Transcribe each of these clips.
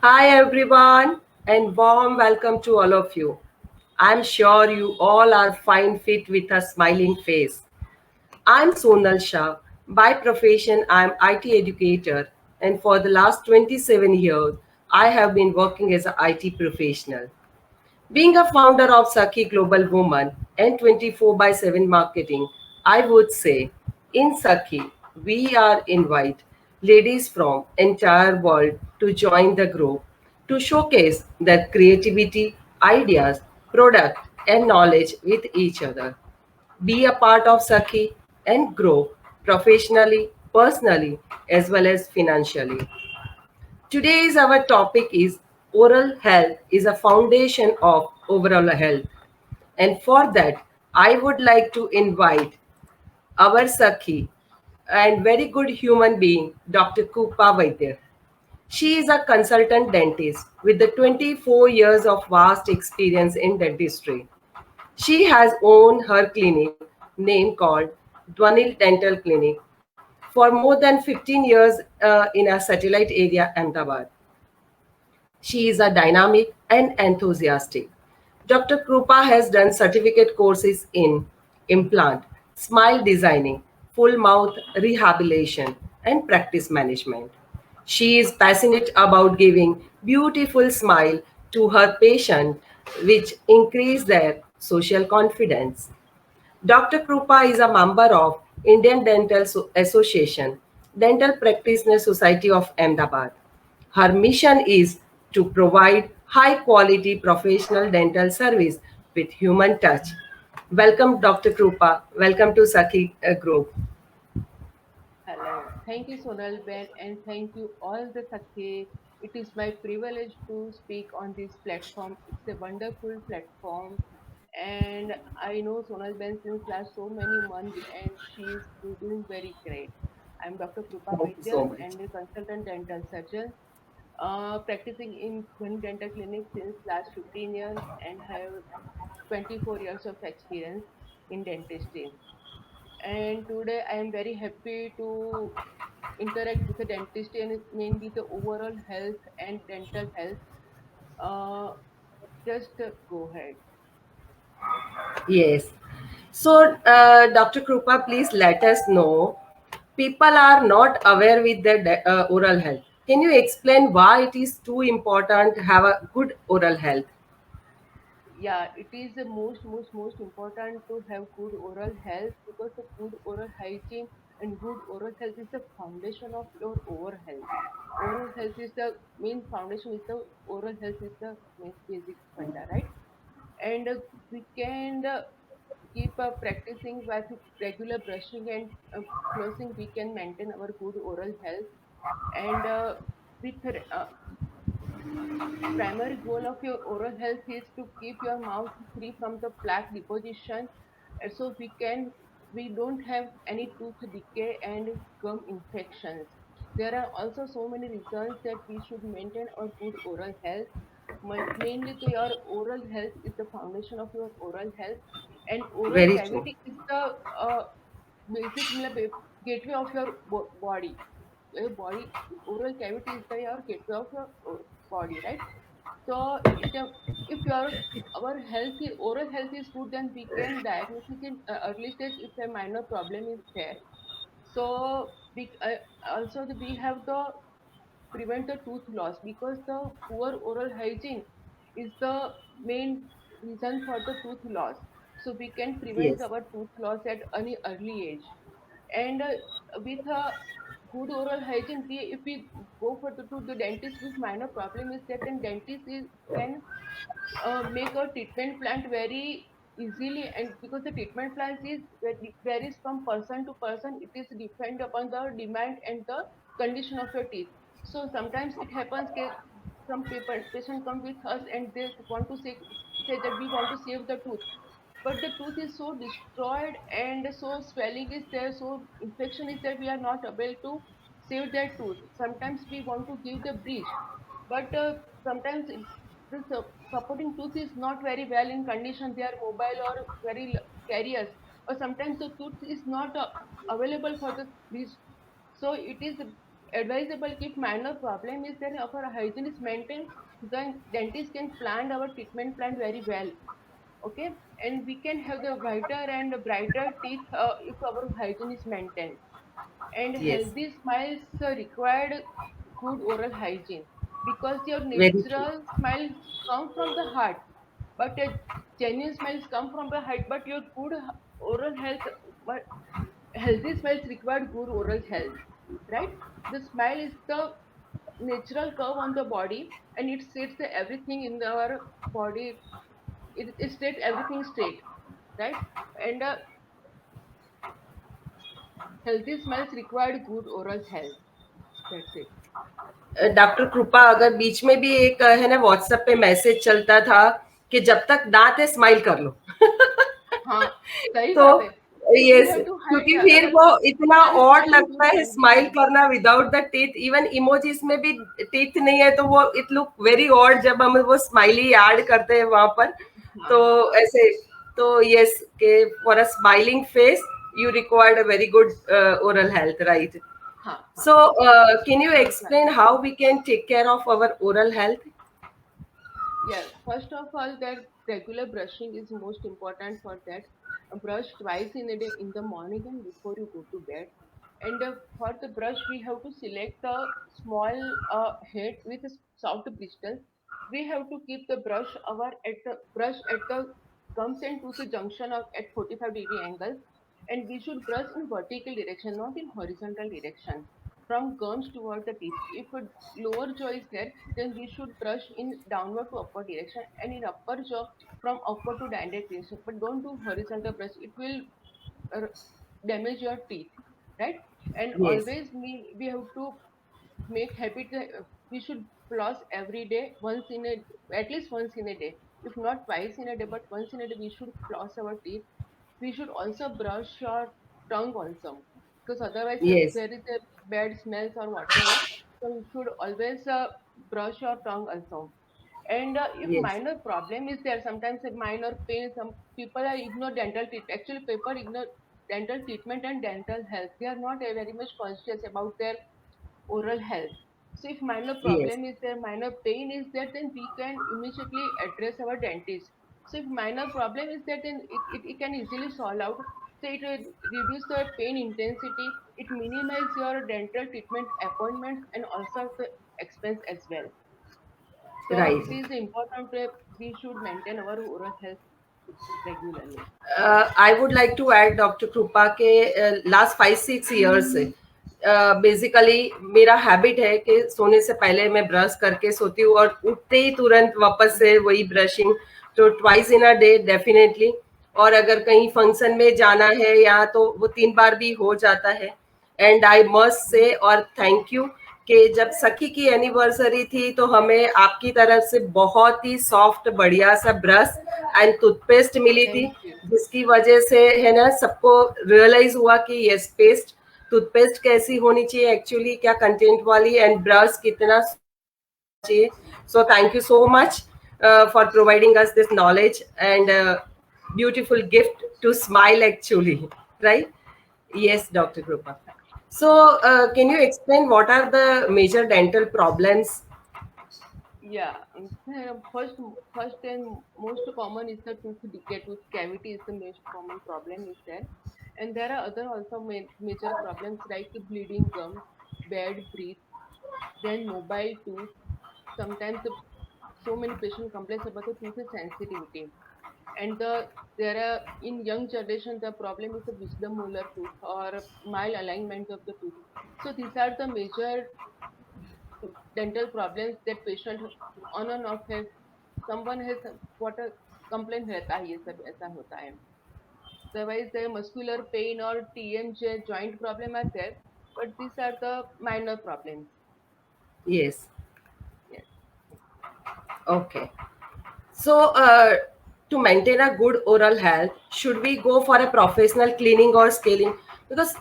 Hi everyone, and warm welcome to all of you. I'm sure you all are fine fit with a smiling face. I'm Sonal Shah. By profession, I'm IT educator, and for the last 27 years, I have been working as an IT professional. Being a founder of Saki Global Woman and 24 by 7 marketing, I would say in Saki, we are invite ladies from entire world to join the group to showcase their creativity, ideas, product and knowledge with each other. Be a part of Saki and grow professionally, personally, as well as financially. Today's our topic is oral health is a foundation of overall health. And for that, I would like to invite our Sakhi and very good human being, Dr. Kupa Vaidya. She is a consultant dentist with the 24 years of vast experience in dentistry. She has owned her clinic name called Dwanil Dental Clinic for more than 15 years in a satellite area, Ahmedabad. She is a dynamic and enthusiastic. Dr. Krupa has done certificate courses in implant, smile designing, full mouth rehabilitation, and practice management. She is passionate about giving beautiful smile to her patient, which increase their social confidence. Dr. Krupa is a member of Indian Dental Association, Dental Practitioner Society of Ahmedabad. Her mission is to provide high quality professional dental service with human touch. Welcome, Dr. Krupa. Welcome to Saki Group. Hello. Thank you, Sonal Ben, and thank you all the Sakhe. It is my privilege to speak on this platform. It's a wonderful platform, and I know Sonal Ben since last so many months, and she is doing very great. I'm Dr. Krupa Thank you Vaidya so much. and a consultant dental surgeon, practicing in Dhwani Dental Clinic since last 15 years and have 24 years of experience in dentistry. And today I am very happy to interact with the dentist and mainly the overall health and dental health. Uh, just go ahead. Yes. So, Dr. Krupa, please let us know. People are not aware with their oral health. Can you explain why it is too important to have a good oral health? Yeah, it is the most important to have good oral health because the good oral hygiene and good oral health is the foundation of your oral health. Oral health is the main foundation. Is the oral health is the main basic funda, right? And we can keep practicing with regular brushing and flossing. We can maintain our good oral health and with primary goal of your oral health is to keep your mouth free from the plaque deposition so we don't have any tooth decay and gum infections. There are also so many reasons that we should maintain our good oral health. Mainly your oral health is the foundation of your oral health, and oral Very true. cavity is the basic gateway of your body. Your body oral cavity is the your gateway of your body, right? So if your our health is, oral health is good, then we can diagnose it in early stage if a minor problem is there. So also we have the prevent the tooth loss because the poor oral hygiene is the main reason for the tooth loss. So we can prevent Yes. our tooth loss at any early age. And with a good oral hygiene, if we go for to the dentist with minor problem is that then dentist can make a treatment plan very easily, and because the treatment plans is varies from person to person, it is depend upon the demand and the condition of your teeth. So sometimes it happens that some people patient come with us and they want to say that we want to save the tooth, but the tooth is so destroyed and so swelling is there, so infection is there, we are not able to save that tooth. Sometimes we want to give the bridge, but sometimes the supporting tooth is not very well in condition, they are mobile or very carriers, or sometimes the tooth is not available for the bridge. So it is advisable if minor problem is that our hygiene is maintained, then dentist can plan our treatment plan very well. Okay, and we can have the whiter and brighter teeth if our hygiene is maintained. And Yes, healthy smiles required good oral hygiene, because your very true. natural smiles come from the heart, but a genuine smiles come from the heart. But your good oral health, but healthy smiles require good oral health, right? The smile is the natural curve on the body, and it sets everything in our body. It sets everything straight, right? And healthy smiles require good oral health. That's it. Doctor कृपा, अगर बीच में भी एक है ना WhatsApp पे message चलता था कि जब तक दांत है स्माइल कर लो। हाँ, सही तो बात है। If you yes, have to hide, क्योंकि फिर अगर वो इतना टीथ आर ऑड स्माइलिंग, लगता डोंट है हाइड द स्माइल स्माइल। करना without the teeth. Even emojis में भी टीथ नहीं है तो वो इट लुक वेरी ऑड जब हम वो स्माइली ऐड करते हैं वहां पर। हाँ, तो हाँ, ऐसे, तो यस के for a smiling face you required a very good oral health, right? हाँ, हाँ, So, can you that's right. explain how we can take care of our oral health? Yeah, first of all, that regular brushing is most important for that. Brush twice in a day, in the morning and before you go to bed. And for the brush, we have to select a small head with a soft bristle. We have to keep the brush at the gums and tooth junction of at 45-degree angle, and we should brush in vertical direction, not in horizontal direction, from gums toward the teeth. If a lower jaw is there, then we should brush in downward to upward direction, and in upper jaw from upward to downward direction. But don't do horizontal brush; it will uh, damage your teeth, right? And Yes, always we have to make habit. We should floss every day, once in a at least once in a day. If not twice in a day, but once in a day, we should floss our teeth. We should also brush our tongue also, because otherwise yes, there is a bad smells or whatever. So we should always brush your tongue also. And if yes, minor problem is there, sometimes a minor pain, some people are ignore dental treatment. Actually, people ignore dental treatment and dental health. They are not very much conscious about their oral health. So if minor yes, problem is there, minor pain is there, then we can immediately address our dentist. So if minor problem is there, then it can easily solve out. So it will reduce the pain intensity, it minimize your dental treatment appointments and also the expense as well. So right. it is important that we should maintain our oral health regularly. I would like to add doctor कृपा के last 5-6 years से basically मेरा habit है कि सोने से पहले मैं ब्रश करके सोती हूँ और उठते ही तुरंत वापस से वही ब्रशिंग। तो twice in a day definitely. और अगर कहीं फंक्शन में जाना है या तो वो 3 बार भी हो जाता है। एंड आई मस्ट से और थैंक यू कि जब सखी की एनिवर्सरी थी तो हमें आपकी तरफ से बहुत ही सॉफ्ट बढ़िया सा ब्रश एंड टूथपेस्ट मिली थी, Thank you. जिसकी वजह से है ना सबको रियलाइज हुआ कि यस पेस्ट टूथपेस्ट कैसी होनी चाहिए एक्चुअली, क्या कंटेंट वाली, एंड ब्रश कितना चाहिए। So thank you so much for providing us this knowledge and beautiful gift to smile actually, right? Yes, Dr. Krupa. So, can you explain what are the major dental problems? Yeah, first and most common is the tooth decay, tooth cavity is the most common problem is there, and there are other also major problems like bleeding gums, bad breath, then mobile tooth. Sometimes so many patients complain about the tooth sensitivity, and there are in young generation the problem is the wisdom molar tooth or malalignment of the tooth. So these are the major dental problems that patient on and off है, someone has what a complaint रहता है, ये सब ऐसा होता है. Otherwise the muscular pain or TMJ joint problem are there, but these are the minor problems. Yes. Yes. Okay. So, to maintain a good oral health, should we go for a professional cleaning or scaling? Because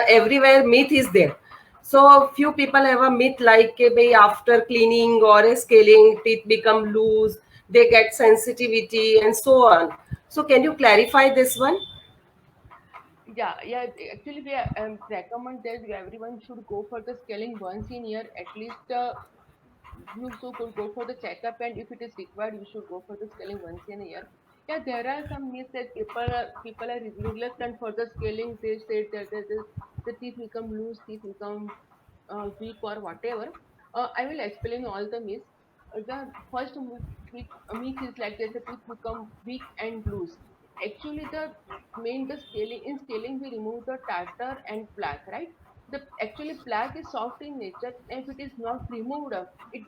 everywhere myth is there. So few people have a myth like कि भाई after cleaning or a scaling, teeth become loose, they get sensitivity and so on. So can you clarify this one? Yeah. Actually, we recommend that everyone should go for the scaling once in year at least. You so could go for the checkup, and if it is required, you should go for the scaling once in a year. Yeah, there are some myths that people are reluctant for the scaling. They say that the teeth become loose, teeth become weak or whatever. I will explain all the myths. The first myth is like that the teeth become weak and loose. Actually, the scaling in scaling we remove the tartar and plaque, right? The actually plaque is soft in nature. If it is not removed, it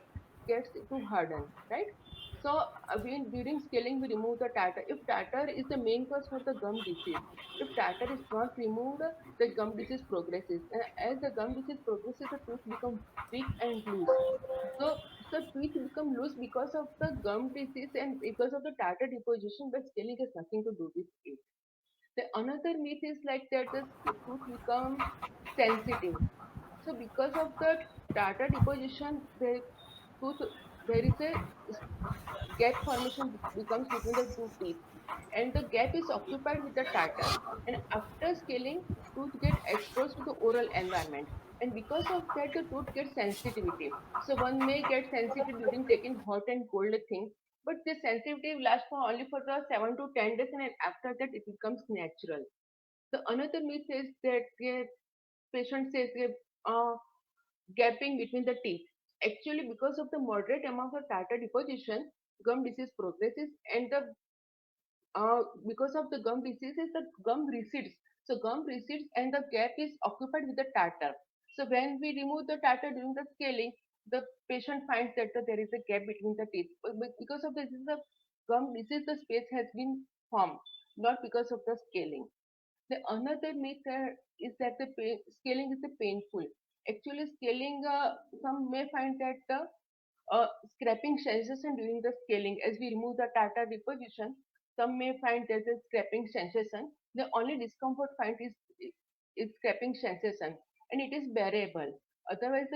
gets to harden, right? So during scaling we remove the tartar. If tartar is the main cause for the gum disease, if tartar is not removed, the gum disease progresses. As the gum disease progresses, the tooth becomes weak and loose. So, so teeth become loose because of the gum disease and because of the tartar deposition, but scaling has nothing to do with it. The another myth is like that the tooth become sensitive. So because of the tartar deposition, tooth there is a gap formation becomes between the two teeth, and the gap is occupied with the tartar. And after scaling, tooth get exposed to the oral environment, and because of that, the tooth gets sensitivity. So one may get sensitive during taking hot and cold things, but the sensitivity lasts for only for the 7 to 10 days, and then after that it becomes natural. The another myth is that the patient says uh, gapping between the teeth. Actually, because of the moderate amount of tartar deposition, gum disease progresses, and the because of the gum diseases, the gum recedes. So gum recedes, and the gap is occupied with the tartar. So when we remove the tartar during the scaling, the patient finds that there is a gap between the teeth. But because of this, the gum disease, the space has been formed, not because of the scaling. The another myth is that the scaling is painful. Actually, scaling, some may find that the scraping sensation during the scaling, as we remove the tartar deposition, some may find there's a scraping sensation. The only discomfort find is scraping sensation, and it is bearable. Otherwise,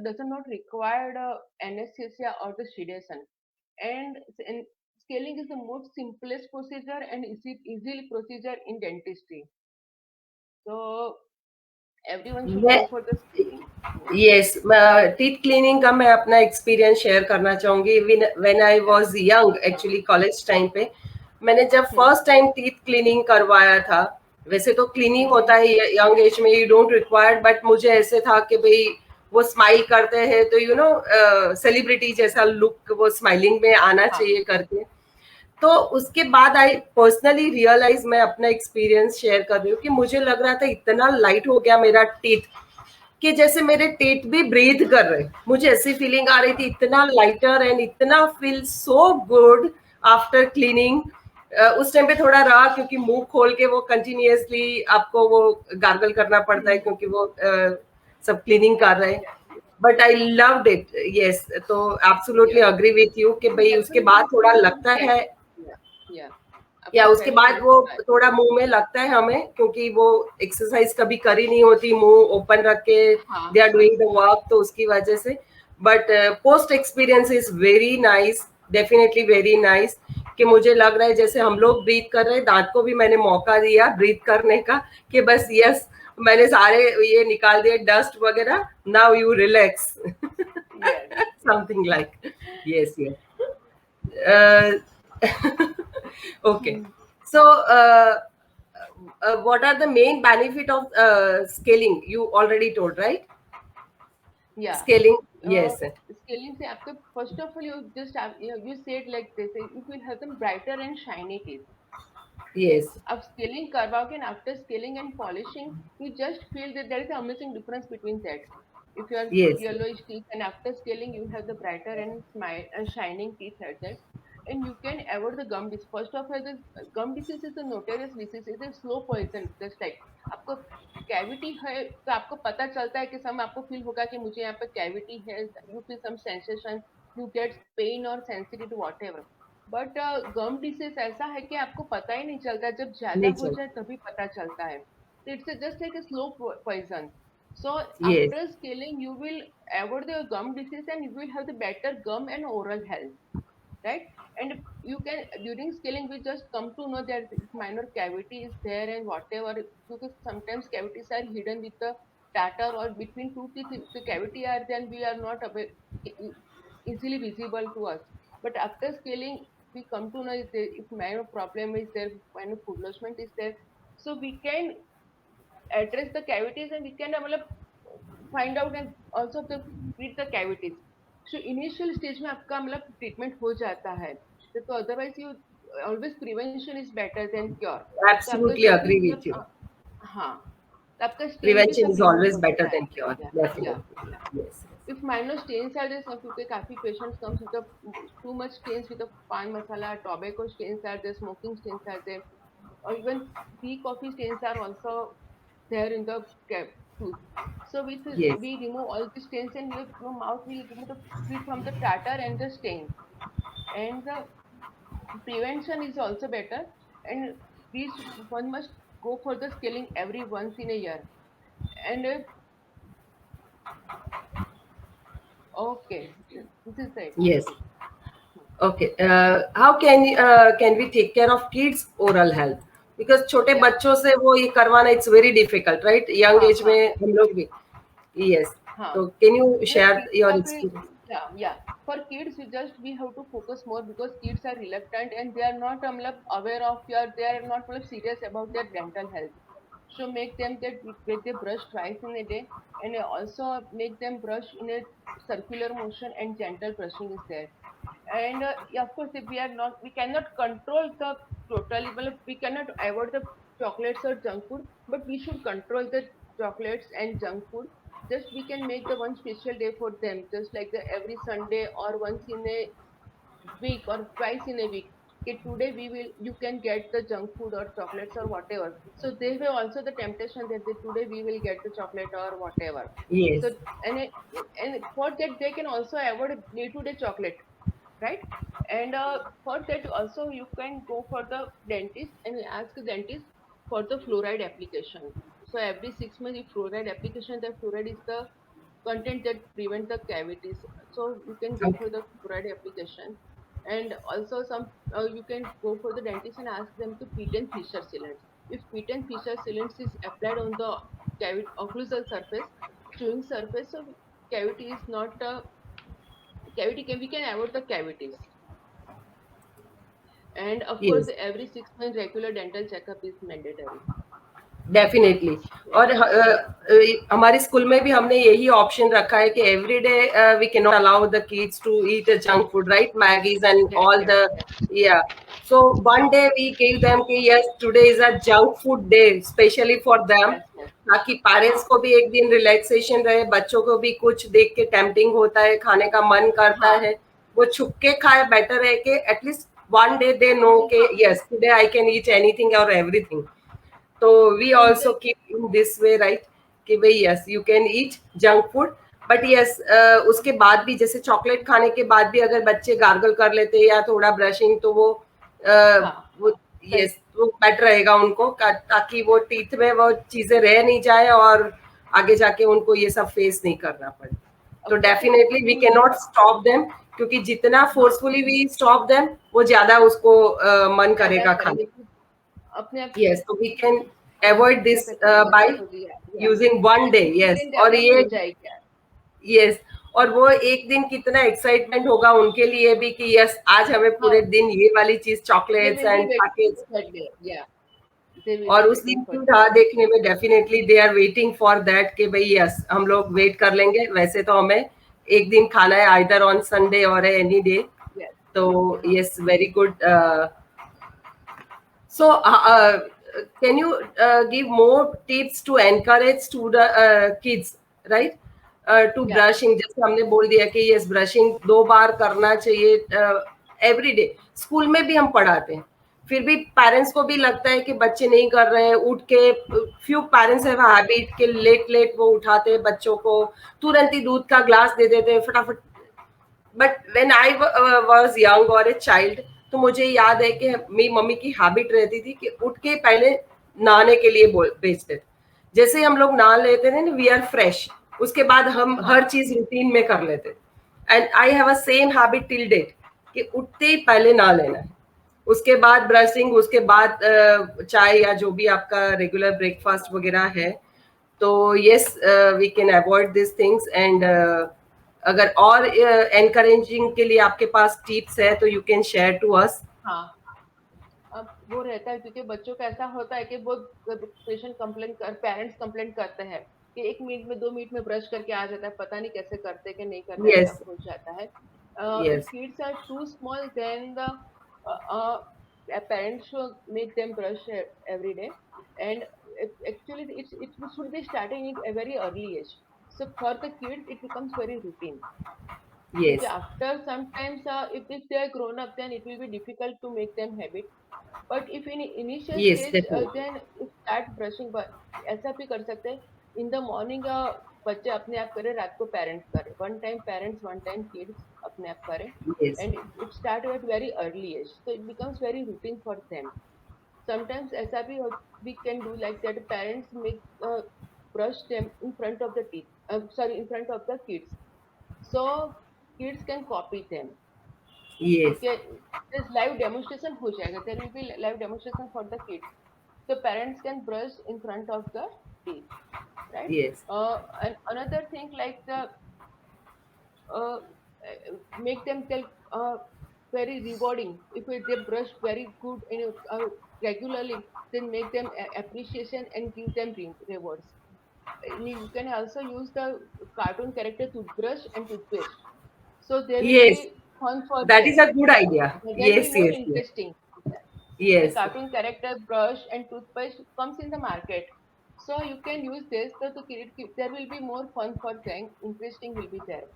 does not require anesthesia or the sedation. And scaling is the most simplest procedure and easily procedure in dentistry. So everyone should मैं go for the scaling. Yeah. Yes, teeth cleaning का मैं अपना experience share करना चाहूंगी। When I Yeah. Was young, actually college time पे मैंने जब Hmm. First time teeth cleaning करवाया था। वैसे तो क्लीनिंग Hmm. होता है यंग एज में, यू डोंट रिक्वायर्ड, बट मुझे ऐसे था कि भाई वो स्माइल करते हैं तो सेलिब्रिटी जैसा लुक वो स्माइलिंग में आना हाँ. चाहिए करके। तो उसके बाद आई पर्सनली रियलाइज, मैं अपना एक्सपीरियंस शेयर कर रही हूँ कि मुझे लग रहा था इतना लाइट हो गया मेरा टीथ कि जैसे मेरे टेट भी ब्रीथ कर रहे। मुझे ऐसी फीलिंग आ रही थी, इतना लाइटर एंड इतना feel so good after cleaning. उस टाइम पे थोड़ा रहा क्योंकि मुंह खोल के वो कंटिन्यूअसली आपको वो गार्गल करना पड़ता है Hmm. क्योंकि वो सब क्लीनिंग कर रहे हैं। Yeah. But I loved it. Yes, तो absolutely Yeah. Agree with you कि And भाई उसके बाद definitely थोड़ा after लगता है, fresh. Yeah. Yeah. या After उसके fresh बाद teeth. वो Right. थोड़ा मुंह में लगता है हमें क्योंकि वो एक्सरसाइज कभी करी नहीं होती, मुंह ओपन रख के हाँ. दे आर हाँ. डूइंग द वर्क, तो उसकी वजह से। But post experience is very nice, definitely very nice. कि मुझे लग रहा है जैसे हम लोग ब्रीथ कर रहे हैं, दांत को भी मैंने मौका दिया ब्रीथ करने का कि बस यस, मैंने सारे ये निकाल दिए डस्ट वगैरह, now you relax. Yes. Yes. Something like, yes yes. Okay. Hmm. So, what are the main benefit of scaling? You already told, right? Yeah. Scaling, Uh, yes, Scaling से आपके first of all you just have you said like this, you will have them brighter and shiny teeth. Okay. yes, Of scaling करवाओगे and after scaling and polishing, you just feel that there is an amazing difference between that. If you are yes, yellowish teeth and after scaling you have the brighter and smile and shining teeth at that, and you can avoid the gum disease. First of all, the gum disease is a notorious disease. It's a slow poison. Just like आपको cavity है तो आपको पता चलता है कि सम आपको feel होगा कि मुझे यहाँ पे कैविटी है, you feel some sensation, you get pain और sensitive whatever. But gum disease ऐसा है कि आपको पता ही नहीं चलता, जब ज्यादा हो nature, जाए तभी पता चलता है। It's just like a slow poison. So yes, after scaling you will avoid the gum disease and you will have the better gum and oral health. right? And you can, during scaling, we just come to know that minor cavity is there and whatever, because sometimes cavities are hidden with the tatter or between two teeth. If the cavity are, then we are not easily visible to us. But after scaling, we come to know if minor problem is there, minor food lodgement is there, so we can address the cavities and we can find out and also to treat the cavities. So initial stage में आपका treatment हो जाता है, तो otherwise you always prevention is better than cure. तो आपका Absolutely जो भी agree with you. हाँ, तो आपका stain भी Prevention सब is remove always हो better जाता है. than cure. Yeah, Definitely. yeah, yeah. Yes. If minor stains are there, some क्योंकि काफी patients comes with a too much stains with the pan masala, tobacco stains are there, smoking stains are there, or even tea coffee stains are also there in the tooth. So with Yes. we remove all the stains and your mouth will remove the free from the tartar and the stains. And the prevention is also better. And one must go for the scaling every once in a year. And okay, this is it. Yes. Okay. How can we take care of kids' oral health? Because छोटे Yeah. बच्चों से वो ये करवाना it's very difficult, right? Young हाँ age हाँ में हम लोग भी. Yes. हाँ. So can you Just share kids your का भी, experience? yeah, yeah. For kids, we have to focus more because kids are reluctant and they are not aware of they are not serious about their dental health. So make them that they brush twice in a day, and also make them brush in a circular motion and gentle brushing is there. And yeah, of course, if we cannot control the totally, we cannot avoid the chocolates or junk food, but we should control the chocolates and junk food. Just we can make the one special day for them, just like the every Sunday or once in a week or twice in a week. Okay, today you can get the junk food or chocolates or whatever. So they have also the temptation that today we will get the chocolate or whatever. Yes. So and and for that they can also avoid day to day chocolate, right? And for that also you can go for the dentist and ask the dentist for the fluoride application. So every 6 months, if fluoride application, the fluoride is the content that prevent the cavities. So you can go Okay. for the fluoride application. And also some you can go for the dentist and ask them to Pit and Fisher sealants. If Pit and Fisher sealants is applied on the occlusal surface, chewing surface, so cavity is not cavity can we can avoid the cavities. And of course, Yes. every 6 months regular dental checkup is mandatory. Definitely. Yeah, और हमारे school में भी हमने यही option रखा है कि every day we can not allow the kids to eat junk food, right? Maggis and yes, all yes, the, yes, yeah. So one day we give them कि yes today is a junk food day specially for them, yes, yes. ताकि parents हाँ, को भी एक दिन relaxation रहे, बच्चों को भी कुछ देख के टेम्पटिंग होता है, खाने का मन करता हाँ, है, वो छुप के खाए, बेटर है कि at least one day they know के yes today I can eat anything और एवरीथिंग. तो we so also keep in this way, right? कि भाई yes you can eat junk food, but yes उसके बाद भी जैसे चॉकलेट खाने के बाद भी अगर बच्चे गार्गल कर लेते हैं या थोड़ा ब्रशिंग, तो हाँ, वो सही, यस वो बेटर रहेगा उनको, ताकि वो टीथ में वो चीजें रह नहीं जाए और आगे जाके उनको ये सब फेस नहीं करना पड़े. तो of course, definitely we can not stop them, क्योंकि जितना हाँ, फोर्सफुली वी स्टॉप देम वो ज्यादा उसको मन ज्यादा करेगा खाने. करेंगे कि अपने आप Yes, so we can avoid अपने this आप एक्टिव by हो गया, या using one day. Yes, discipline और डेवलप हो ये जाएगा. yes, और वो एक दिन कितना एक्साइटमेंट होगा उनके लिए भी कि यस आज हमें हाँ, पूरे दिन ये वाली चीज they chocolates will be and waiting package, for that day. Yeah, they will और be उस waiting दिन for की that राह day. देखने में definitely they are waiting for that कि भाई यस हम लोग वेट कर लेंगे. वैसे तो हमें एक दिन खाना है आइदर ऑन संडे और एनी डे. Yes, तो हाँ, yes very good. So, can you give more tips to encourage to the kids, right? To yeah, brushing, जैसे हमने बोल दिया कि yes brushing 2 बार करना चाहिए एवरी डे. स्कूल में भी हम पढ़ाते हैं, फिर भी पेरेंट्स को भी लगता है कि बच्चे नहीं कर रहे हैं. उठ के फ्यू पेरेंट्स हैव हैबिट के लेट लेट वो उठाते हैं बच्चों को, तुरंत ही दूध का ग्लास दे देते हैं फटाफट. But when I was young और ए चाइल्ड, तो मुझे याद है कि मेरी मम्मी की हैबिट रहती थी कि उठ के पहले नहाने के लिए भेजते थे. जैसे हम लोग नहा लेते थे ना, वी आर फ्रेश, उसके बाद हम हाँ, हर चीज रूटीन में कर लेते. And I have a same habit till date कि उठते ही पहले नहा लेना है, उसके बाद ब्रशिंग, उसके बाद चाय या जो भी आपका रेगुलर ब्रेकफास्ट वगैरह है। तो yes, we can avoid this things. And अगर और एनकरेजिंग के लिए आपके पास टिप्स है तो you can share to us. हाँ, अब वो रहता है क्योंकि बच्चों का ऐसा होता है कि वो पेरेंट्स कंप्लेन करते हैं कि 1 मिनट में 2 मिनट में ब्रश करके आ जाता है, पता नहीं कैसे करते कि नहीं करते, ऐसा यस, हो जाता है। If yes, kids are too small then the parents should make them brush every day, and actually it should be starting at a very early age. So for the kids it becomes very routine. Yes, Okay, after sometimes if they are grown up, then it will be difficult to make them habit. But if in initial yes, stage, definitely. then if start brushing, but ऐसा भी कर सकते हैं, in the morning बच्चे अपने आप करें, रात को पेरेंट्स करें, one time parents, one time kids अपने आप करें, yes, and it start at very early age, so it becomes very routine for them. Sometimes ऐसा भी we can do like that, parents make brush them in front of the teeth, sorry, in front of the kids, so kids can copy them. Yes, Okay, this live demonstration हो जाएगा, there will be live demonstration for the kids, so parents can brush in front of the teeth, right? Yes, And another thing like the uh, make them tell very rewarding if they brush very good regularly, then make them appreciation and give them rewards. You can also use the cartoon character toothbrush and toothpaste, so there will yes, be fun for that them. Is a good idea. There will be yes, more yes, yes, interesting. The yes, cartoon character brush and toothpaste comes in the market, so you can use this. So to create, there will be more fun for them. Interesting will be there.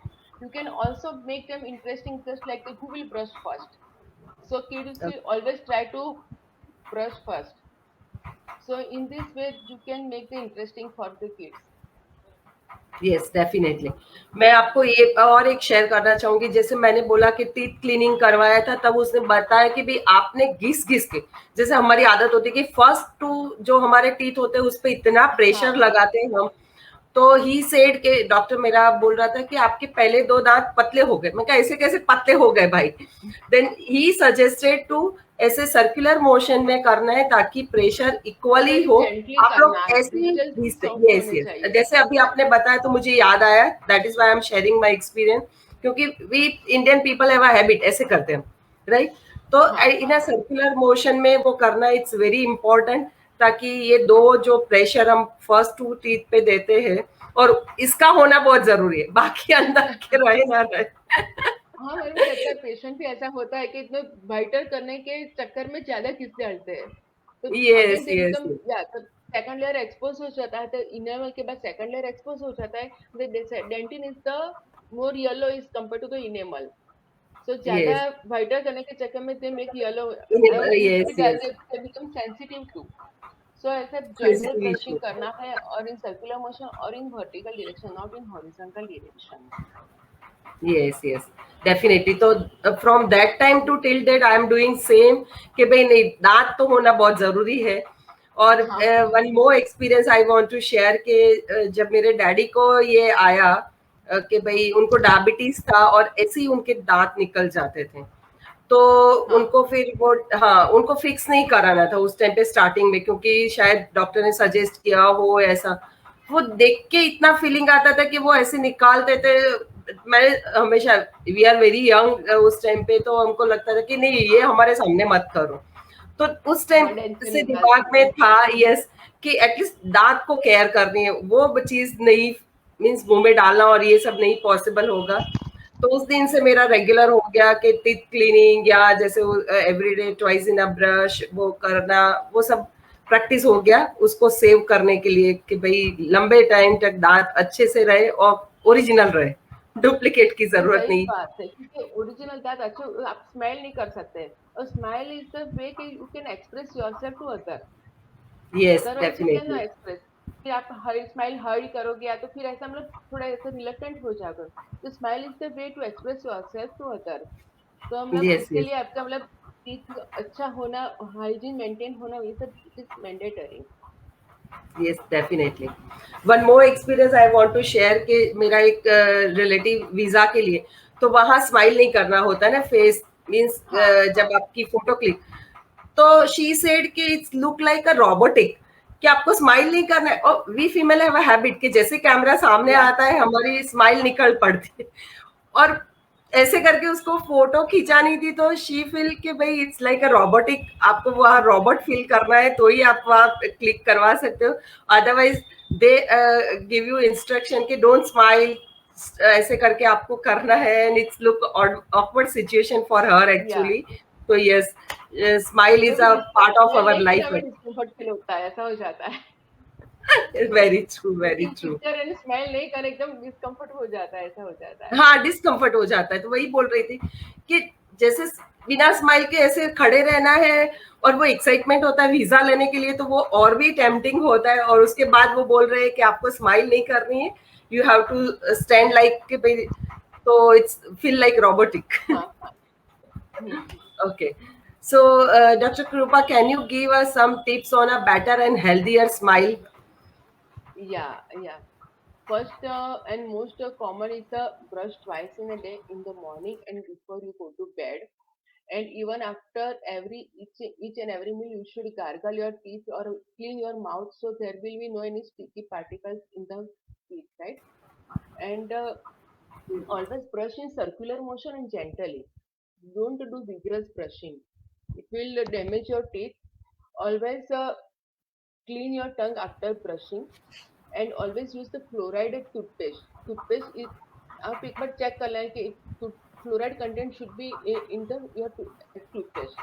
You can also make them interesting, just like who will brush first. So kids will always try to brush first. So in this way, you can make the interesting for the kids. Yes, definitely. मैं आपको ये और एक share करना चाहूंगी, जैसे मैंने बोला कि टीथ क्लीनिंग करवाया था, तब उसने बताया कि भाई आपने घिस घिस के, जैसे हमारी आदत होती है कि फर्स्ट टू जो हमारे टीथ होते हैं उस पर इतना प्रेशर हाँ, लगाते हैं हम। तो ही सेड के डॉक्टर मेरा बोल रहा था कि आपके पहले 2 दांत पतले हो गए। मैं कहा ऐसे कैसे पतले हो गए भाई? देन ही सजेस्टेड टू ऐसे सर्कुलर मोशन में करना है ताकि प्रेशर इक्वली very हो। gently आप लोग करना है, ऐसे, बिल्कुल सॉफ्ट यस, होने यस, चाहिए. जैसे अभी आपने बताया तो मुझे याद आया, that is why I am sharing my experience, क्योंकि we Indian people have a habit ऐसे करते हैं, राइट? तो हाँ, इन अ सर्कुलर मोशन में वो करना इट्स वेरी इंपॉर्टेंट, ताकि ये दो जो प्रेशर हम फर्स्ट 2 टीथ पे देते हैं, और इसका होना बहुत जरूरी है, बाकी अंदर के रहे ना रहे। हाँ, मालूम रहता है, पेशेंट भी ऐसा होता है कि इतना वाइटल करने के चक्कर में ज्यादा खींच डालते हैं, तो अगेन यस, दे यस, बिकम, या तो सेकंड लेयर एक्सपोज हो जाता है, तो इनर के बाद सेकंड लेयर एक्सपोज हो जाता है, dentin is the more yellow is compare to the enamel, so ज्यादा यस, वाइटल करने के चक्कर में they make yellow, and yes, yes, they become sensitive too. So ऐसा जनरल सेंसिटिव इशू। ब्रशिंग करना है, और इन सर्कुलर मोशन और in vertical direction, not in horizontal direction. Yes, yes, definitely. तो from that time to till date I am doing same, कि भाई नहीं, दांत तो होना बहुत जरूरी है। और हाँ, one more experience I want to share के जब मेरे डैडी को ये आया कि भाई उनको डायबिटीज था और ऐसे ही उनके दांत निकल जाते थे, तो हाँ, उनको फिर वो, हाँ, उनको फिक्स नहीं कराना था उस टाइम पे स्टार्टिंग में, क्योंकि शायद डॉक्टर ने सजेस्ट किया हो ऐसा। वो देख के इतना फीलिंग आता था कि वो ऐसे निकालते थे। मैं हमेशा, वी आर वेरी यंग उस टाइम पे, तो हमको लगता था कि नहीं ये हमारे सामने मत करो। तो उस टाइम हाँ, डेंट से से निकालते दिमाग थे. में था, यस, कि एटलीस्ट दांत को केयर करनी है, वो चीज नहीं, मीन्स मुंह में डालना और ये सब नहीं पॉसिबल होगा। तो उस दिन से मेरा रेगुलर हो गया कि टीथ क्लीनिंग या जैसे everyday twice in a brush वो करना, वो सब प्रैक्टिस हो गया उसको सेव करने के लिए, कि भाई लंबे टाइम तक दांत अच्छे से रहे और ओरिजिनल रहे, डुप्लीकेट की हाँ, जरूरत सही नहीं। बात है, क्योंकि ओरिजिनल दांत अच्छे, आप स्माइल नहीं कर सकते, और स्माइल इज द वे कि you can express yourself to other. Yes, other also can definitely. Express, कि आप हरी स्माइल हर्ड करोगे, या तो फिर ऐसा मतलब थोड़ा ऐसा रिलक्टेंट हो जाएगा, तो smile is the way to express yourself to other. तो मतलब यस, इसके यस, लिए आपका मतलब टीथ अच्छा होना, हाइजीन मेंटेन होना, ये सब it is mandatory. Yes, definitely. One more experience I want to share, कि मेरा एक रिलेटिव वीजा के लिए, तो वहां स्माइल नहीं करना होता ना फेस मीन्स हाँ हाँ जब आपकी फोटो क्लिक, तो शी सेड कि it's look like a robotic, कि आपको स्माइल नहीं करना है। और we female have a habit कि जैसे कैमरा सामने या आता है हमारी स्माइल निकल पड़ती है, और ऐसे करके उसको फोटो खिंचानी थी, तो शी फील कि भाई इट्स लाइक अ रोबोटिक, आपको वहाँ रोबोट फील करना है तो ही आप वहाँ क्लिक करवा सकते हो, otherwise they give you instruction कि डोंट स्माइल, ऐसे करके आपको करना है, and it's look awkward situation for her या एक्चुअली। तो यस, स्माइल वो इज भी अ पार्ट ऑफ स्माइल अवर नहीं किया लाइफ। हमें डिस्कम्फर्ट फील होता है, ऐसा हो जाता है। Very true, very taking true. Picture and smile नहीं कर, एकदम डिस्कम्फर्ट हो जाता है, ऐसा हो जाता है। हाँ, डिस्कम्फर्ट हो जाता है, तो वही बोल रही थी कि जैसे बिना स्माइल के ऐसे खड़े रहना है, और वो एक्साइटमेंट होता है वीजा लेने के लिए, तो वो और भी टेम्पटिंग होता है, और उसके बाद वो बोल रहे हैं कि आपको स्माइल नहीं करनी है, you have to stand like, तो इट्स फील लाइक रोबोटिक। हाँ हाँ। हम्म। Okay. So, Dr. Krupa, can you give us some tips on a better and healthier smile? Yeah. First and most common is the brush twice in a day, in the morning and before you go to bed. And even after each and every meal, you should gargle your teeth or clean your mouth so there will be no any sticky particles in the teeth, right? And always brush in circular motion and gently. Don't do vigorous brushing. It will damage your teeth. Always clean your tongue after brushing, and always use the fluoride toothpaste. Toothpaste is, आप एक बार check कर लें कि fluoride content should be in the your toothpaste.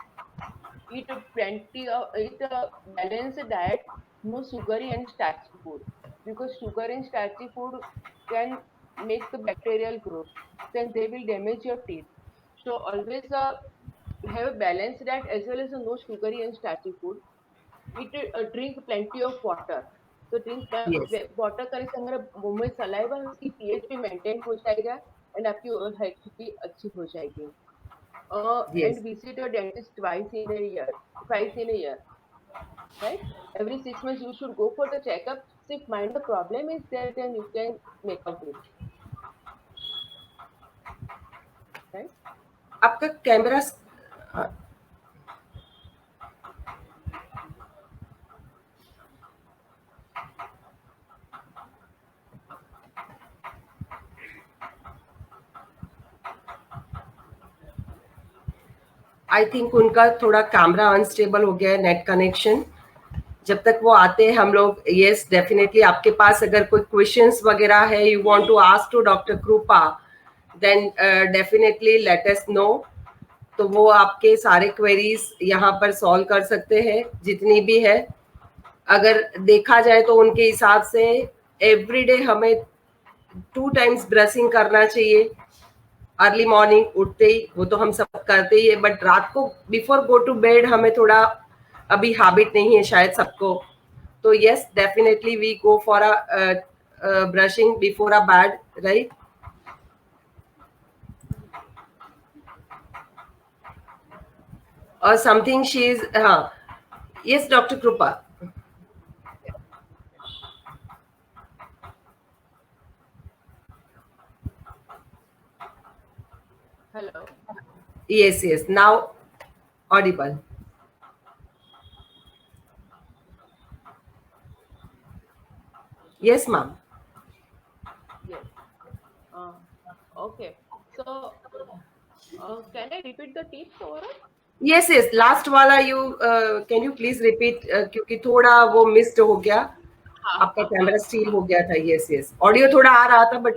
Eat plenty of, eat a balanced diet, no sugary and starchy food, because sugar and starchy food can make the bacterial growth, then they will damage your teeth. So always have a balanced diet as well as a no sugary and starchy food. Eat drink plenty of water. तो drink Yes, water करने से हमारा मुंह में saliva उसकी pH भी maintain हो जाएगा, एंड आपकी ओरल हेल्थ भी अच्छी हो जाएगी. yes, And visit your dentist twice in a year, right? Every 6 months you should go for the checkup. So if minor problem is there, then you can make out it, right? आपका camera, I think उनका थोड़ा camera unstable हो गया है, net connection. जब तक वो आते हैं हम लोग, यस डेफिनेटली आपके पास अगर कोई क्वेश्चंस वगैरह है, you want to ask to doctor Kripa, then definitely let us know. तो वो आपके सारे क्वेरीज यहाँ पर सॉल्व कर सकते हैं जितनी भी है। अगर देखा जाए तो उनके हिसाब से एवरीडे हमें 2 टाइम्स ब्रशिंग करना चाहिए, अर्ली मॉर्निंग उठते ही, वो तो हम सब करते ही है, बट रात को बिफोर गो टू बेड हमें थोड़ा अभी हैबिट नहीं है शायद सबको। तो yes definitely we go for a brushing before a bed, right? और समथिंग शी इज, हाँ, yes doctor Kripa. Hello. Yes, yes, now audible. Yes, ma'am. Yes. Uh, okay. So can I repeat the tips overall? Yes yes, last वाला you can you please repeat, क्योंकि थोड़ा वो missed हो गया, आपका camera हाँ. Steel हो गया था। यस यस, ऑडियो थोड़ा आ रहा था but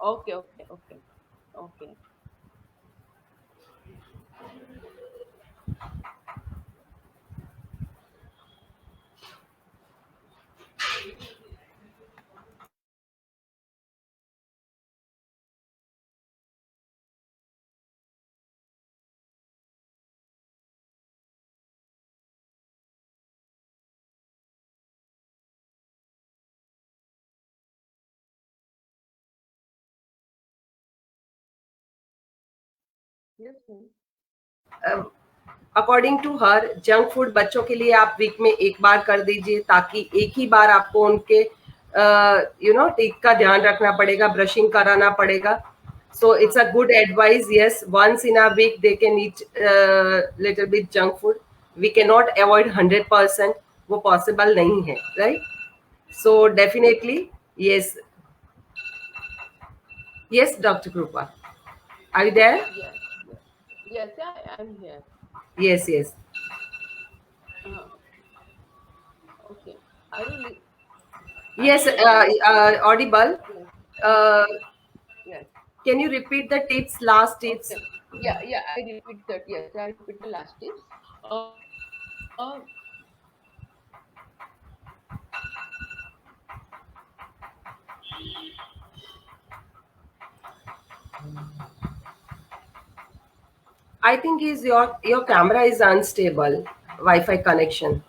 Yes. Okay. Yes, ma'am. According to her, junk food बच्चों के लिए आप वीक में एक बार कर दीजिए, ताकि एक ही बार आपको उनके टीथ का ध्यान रखना पड़ेगा, ब्रशिंग कराना पड़ेगा। So it's a good advice. Yes, once in a week they can eat little bit junk food. We cannot avoid 100%. वो possible नहीं है, right? So definitely, yes, yes, Dr. Krupa, are you there? Yes, yes, yes. I'm here. Yes, yes, Uh, okay. Are you? yes. Actually, Audible. yes, Uh, yes. can you repeat the tips, last tips? Okay. Yeah, yeah. I repeat that. Yes, I repeat the last tips. Uh, I think is your camera is unstable. Wi-Fi connection.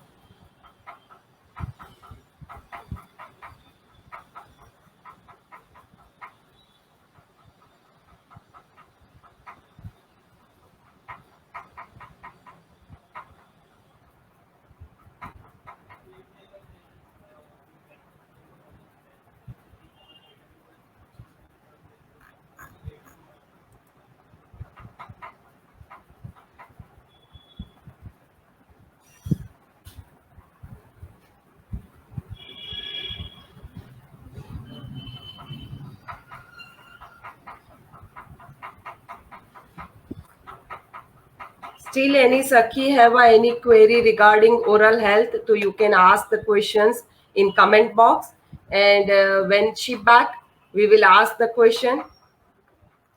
Still, any Sakhi have any query regarding oral health? So you can ask the questions in comment box, and when she back, we will ask the question.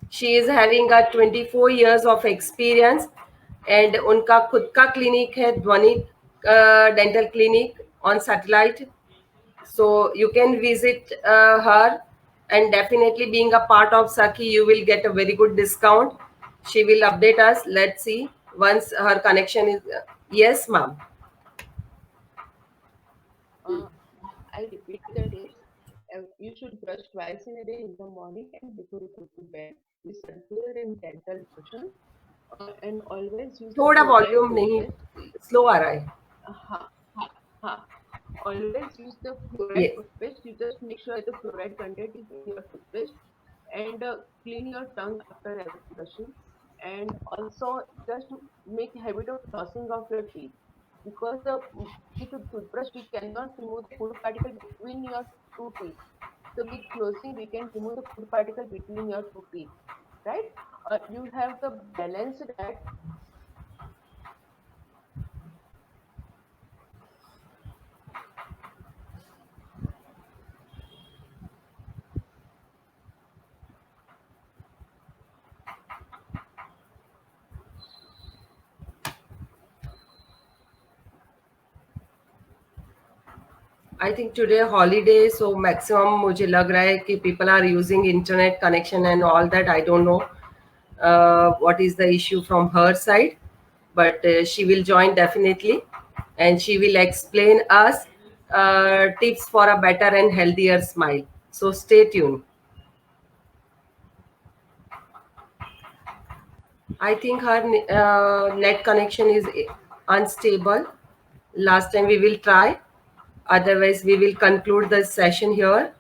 She is having a 24 years of experience, and उनका खुद का clinic है ध्वनि dental clinic on satellite. So you can visit her, and definitely being a part of Sakhi, you will get a very good discount. She will update us. Let's see once her connection is. Yes, ma'am. uh, I repeat the tips. You should brush twice in a day in the morning and before you go to bed. Use circular and dental lotion, and always use the थोड़ा fluoride volume नहीं, toothpaste. Slow आ रहा है. Ha, ha, ha. Always use the fluoride Yes. toothpaste. You just make sure the fluoride content is in your toothpaste, and clean your tongue after every brushing. And also just make a habit of flossing of your teeth, because with a toothbrush we cannot remove the food particle between your two teeth. So with flossing we can remove the food particle between your two teeth, right? You have the balanced diet. I think today holiday, so maximum मुझे लग रहा है कि people are using internet connection and all that. I don't know what is the issue from her side, but she will join definitely, and she will explain us tips for a better and healthier smile. So stay tuned. I think her net connection is unstable. Last time we will try. Otherwise, we will conclude the session here.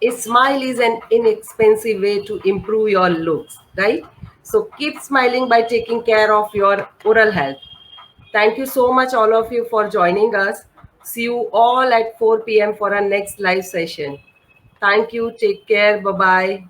A smile is an inexpensive way to improve your looks, right? So keep smiling by taking care of your oral health. Thank you so much, all of you, for joining us. See you all at 4 p.m. for our next live session. Thank you. Take care. Bye bye.